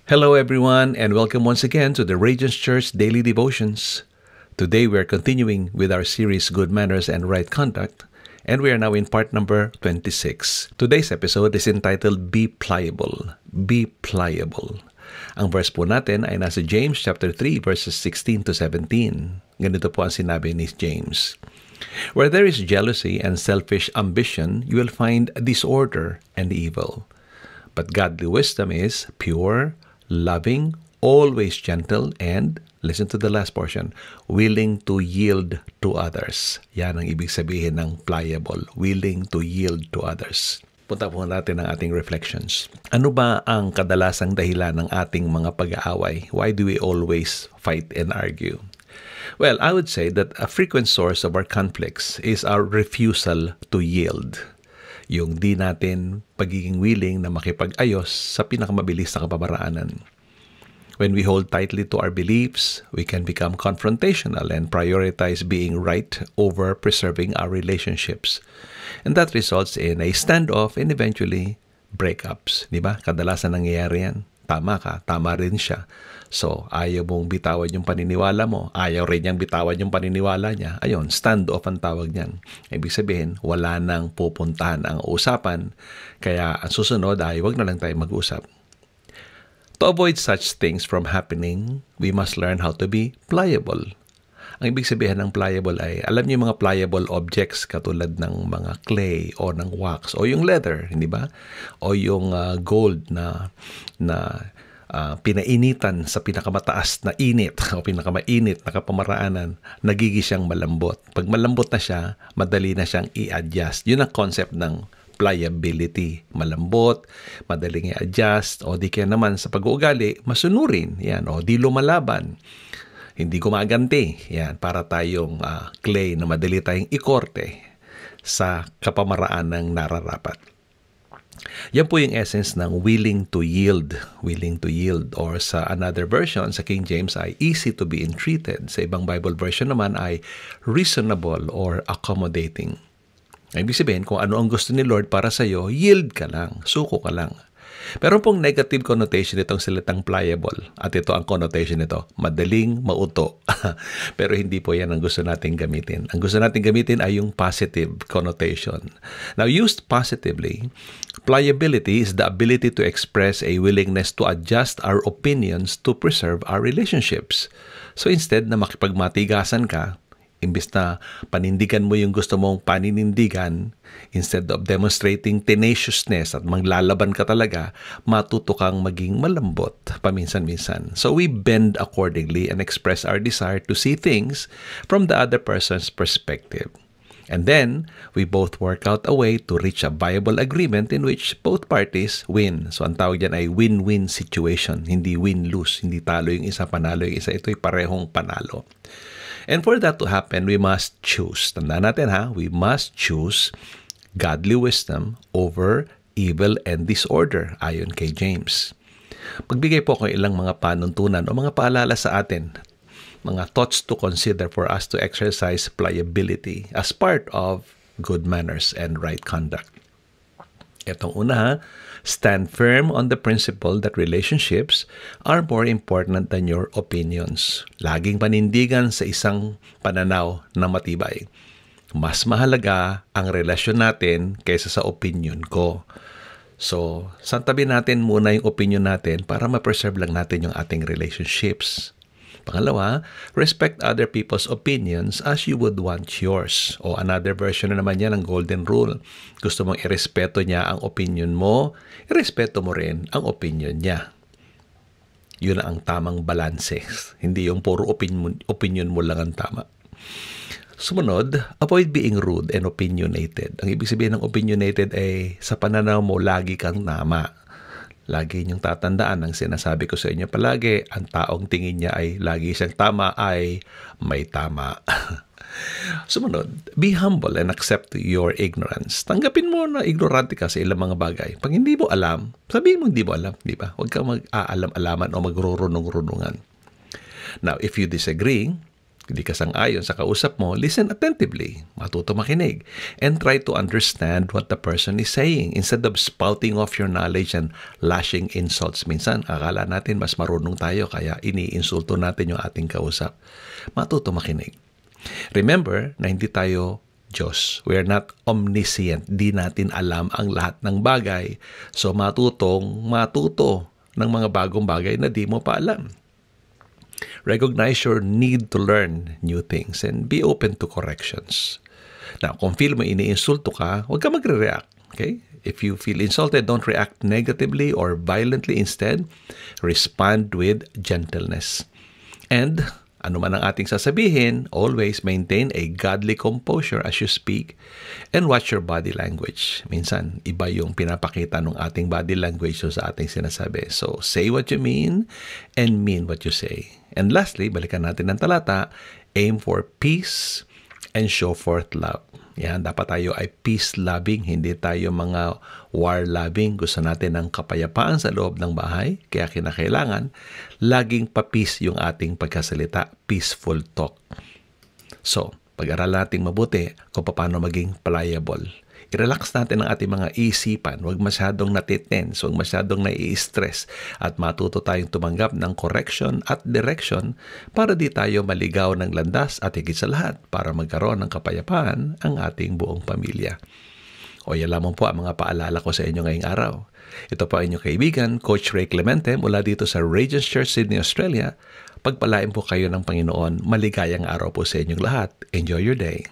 Hello, everyone, and welcome once again to the Radiance Church Daily Devotions. Today, we are continuing with our series Good Manners and Right Conduct, and we are now in part number 26. Today's episode is entitled Be Pliable. Be Pliable. Ang verse po natin ay nasa James chapter 3 verses 16 to 17. Ganito po ang sinabi ni James. Where there is jealousy and selfish ambition, you will find disorder and evil. But godly wisdom is pure, loving, always gentle, and, listen to the last portion, willing to yield to others. Yan ang ibig sabihin ng pliable, willing to yield to others. Punta po natin ang ating reflections. Ano ba ang kadalasang dahilan ng ating mga pag-aaway? Why do we always fight and argue? Well, I would say that a frequent source of our conflicts is our refusal to yield. Yung di natin pagiging willing na makipag-ayos sa pinakamabilis na kapamaraanan. When we hold tightly to our beliefs, we can become confrontational and prioritize being right over preserving our relationships. And that results in a standoff and eventually breakups. Diba? Kadalasan nangyayari yan. Tama ka, tama rin siya. So, ayaw mong bitawan yung paniniwala mo. Ayaw rin niyang bitawan yung paniniwala niya. Ayun, standoff ang tawag niyan. Ibig sabihin, wala nang pupuntahan ang usapan. Kaya ang susunod ay wag na lang tayo mag-usap. To avoid such things from happening, we must learn how to be pliable. Ang ibig sabihin ng pliable ay, alam niyo yung mga pliable objects katulad ng mga clay o ng wax o yung leather, hindi ba? O yung gold na pinainitan sa pinakamataas na init o pinakamainit na kapamaraanan, nagiging siyang malambot. Pag malambot na siya, madali na siyang i-adjust. Yun ang concept ng pliability. Malambot, madaling i-adjust, o di kaya naman sa pag-uugali, masunurin. Yan, o di lumalaban. Hindi gumaganti. Yan, para tayong clay na madali tayong ikorte sa kapamaraan ng nararapat. Yan po yung essence ng willing to yield. Willing to yield. Or sa another version, sa King James ay easy to be entreated. Sa ibang Bible version naman ay reasonable or accommodating. Ibig sabihin, kung ano ang gusto ni Lord para sa iyo, yield ka lang, suko ka lang. Pero pong negative connotation nitong salitang pliable. At ito ang connotation nito, madaling mauto. Pero hindi po yan ang gusto nating gamitin. Ang gusto nating gamitin ay yung positive connotation. Now, used positively, pliability is the ability to express a willingness to adjust our opinions to preserve our relationships. So instead na makipagmatigasan ka, imbis na panindigan mo yung gusto mong paninindigan, instead of demonstrating tenaciousness at maglalaban ka talaga, matuto kang maging malambot paminsan-minsan. So we bend accordingly and express our desire to see things from the other person's perspective. And then, we both work out a way to reach a viable agreement in which both parties win. So ang tawag dyan ay win-win situation, hindi win-lose, hindi talo yung isa, panalo yung isa. Ito'y parehong panalo. And for that to happen, we must choose. Tandaan natin we must choose godly wisdom over evil and disorder, ayon kay James. Magbigay po ako ilang mga panuntunan o mga paalala sa atin, mga thoughts to consider for us to exercise pliability as part of good manners and right conduct. Itong una, stand firm on the principle that relationships are more important than your opinions. Laging panindigan sa isang pananaw na matibay. Mas mahalaga ang relasyon natin kaysa sa opinion ko. So, santabi natin muna yung opinion natin para ma-preserve lang natin yung ating relationships. Pangalawa, respect other people's opinions as you would want yours. O another version na naman yan ng golden rule. Gusto mong irespeto niya ang opinion mo, irespeto mo rin ang opinion niya. Yun ang tamang balanse. Hindi yung puro opinion mo lang ang tama. Sumunod, avoid being rude and opinionated. Ang ibig sabihin ng opinionated ay sa pananaw mo lagi kang tama. Lagi niyong tatandaan ang sinasabi ko sa inyo palagi, ang taong tingin niya ay lagi siyang tama ay may tama. Sumunod, be humble and accept your ignorance. Tanggapin mo na ignorante ka sa ilang mga bagay. Pag hindi mo alam, sabihin mo hindi mo alam, di ba? Huwag kang mag-aalam-alaman o magrurunong-runungan. Now, if you disagree, Hindi ka sang-ayon sa kausap mo, listen attentively, matuto makinig, and try to understand what the person is saying instead of spouting off your knowledge and lashing insults. Minsan, akala natin mas marunong tayo kaya iniinsulto natin yung ating kausap. Matuto makinig. Remember na hindi tayo Diyos. We are not omniscient. Di natin alam ang lahat ng bagay. So matuto ng mga bagong bagay na di mo pa alam. Recognize your need to learn new things and be open to corrections. Now, kung feel mo iniinsulto ka, huwag ka magre-react. Okay? If you feel insulted, don't react negatively or violently. Instead, respond with gentleness. And ano man ang ating sasabihin, always maintain a godly composure as you speak and watch your body language. Minsan, iba yung pinapakita ng ating body language sa ating sinasabi. So, say what you mean and mean what you say. And lastly, balikan natin ang talata, aim for peace and show forth love. Yan, dapat tayo ay peace-loving, hindi tayo mga war-loving. Gusto natin ng kapayapaan sa loob ng bahay, kaya kinakailangan laging pa-peace yung ating pagkasalita, peaceful talk. So, pag-aralan natin mabuti kung paano maging pliable. I-relax natin ang ating mga isipan, huwag masyadong natitense, huwag masyadong nai-stress, at matuto tayong tumanggap ng correction at direction para di tayo maligaw ng landas at higit sa lahat para magkaroon ng kapayapaan ang ating buong pamilya. O yan lamang po ang mga paalala ko sa inyo ngayong araw. Ito po ang inyong kaibigan, Coach Ray Clemente mula dito sa Radiance Church, Sydney, Australia. Pagpalain po kayo ng Panginoon. Maligayang araw po sa inyong lahat. Enjoy your day.